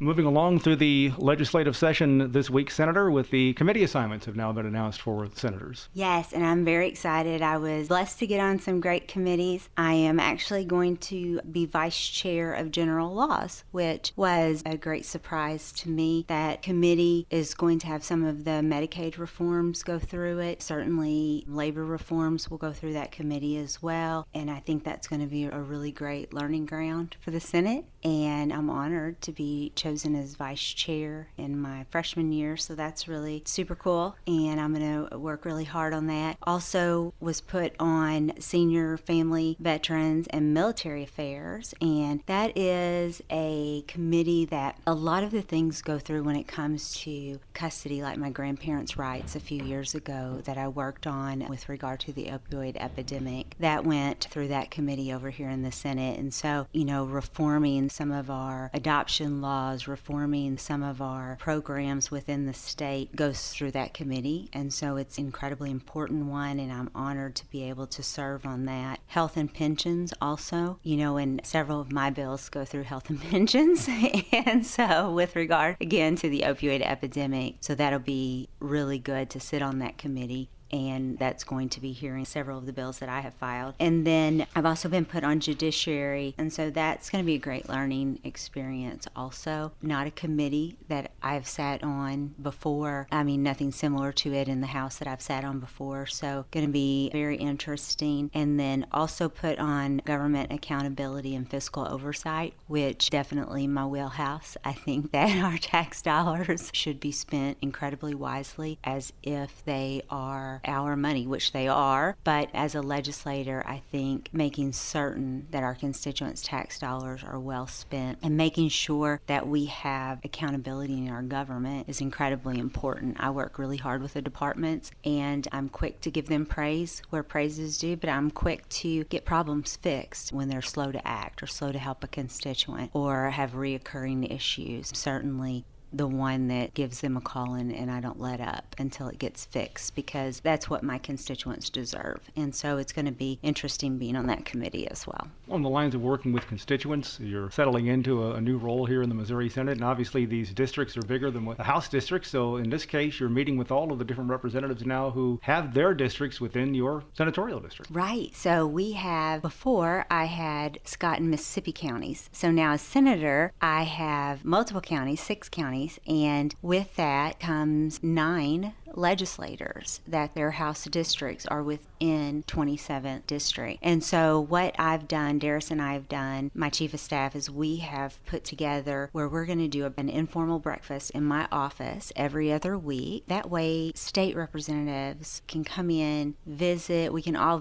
Moving along through the legislative session this week, Senator, with the committee assignments have now been announced for senators. Yes, and I'm very excited. I was blessed to get on some great committees. I am actually going to be vice chair of general laws, which was a great surprise to me. That committee is going to have some of the Medicaid reforms go through it. Certainly labor reforms will go through that committee as well. And I think that's going to be a really great learning ground for the Senate. And I'm honored to be chosen as vice chair in my freshman year, so that's really super cool, and I'm going to work really hard on that. Also was put on senior family, veterans, and military affairs, and that is a committee that a lot of the things go through when it comes to custody, like my grandparents' rights a few years ago that I worked on with regard to the opioid epidemic. That went through that committee over here in the Senate, and so, reforming some of our adoption laws, reforming some of our programs within the state goes through that committee. And so it's an incredibly important one, and I'm honored to be able to serve on that. Health and pensions also, and several of my bills go through health and pensions. And so with regard, again, to the opioid epidemic, so that'll be really good to sit on that committee. And that's going to be hearing several of the bills that I have filed. And then I've also been put on judiciary, and so that's going to be a great learning experience also. Not a committee that I've sat on before. Nothing similar to it in the House that I've sat on before, so going to be very interesting. And then also put on government accountability and fiscal oversight, which definitely my wheelhouse. I think that our tax dollars should be spent incredibly wisely as if they are our money, which they are. But as a legislator, I think making certain that our constituents' tax dollars are well spent and making sure that we have accountability in our government is incredibly important. I work really hard with the departments, and I'm quick to give them praise where praise is due, but I'm quick to get problems fixed when they're slow to act or slow to help a constituent or have reoccurring issues. Certainly the one that gives them a call and I don't let up until it gets fixed, because that's what my constituents deserve. And so it's going to be interesting being on that committee as well. On the lines of working with constituents, you're settling into a new role here in the Missouri Senate, and obviously these districts are bigger than what the House districts, so in this case you're meeting with all of the different representatives now who have their districts within your senatorial district. Right. So we have, before I had Scott and Mississippi counties. So now as senator, I have multiple counties, 6 counties, and with that comes 9 legislators that their House districts are within 27th district. And so what I've done, Darius and I have done, my chief of staff, is we have put together where we're going to do an informal breakfast in my office every other week. That way state representatives can come in, visit, we can all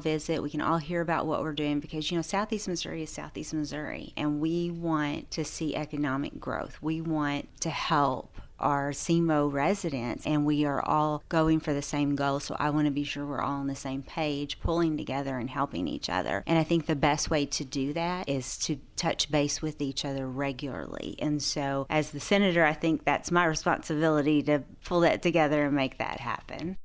hear about what we're doing, because Southeast Missouri is Southeast Missouri, and we want to see economic growth. We want to help our SEMO residents, and we are all going for the same goal. So I want to be sure we're all on the same page, pulling together and helping each other. And I think the best way to do that is to touch base with each other regularly. And so as the senator, I think that's my responsibility to pull that together and make that happen.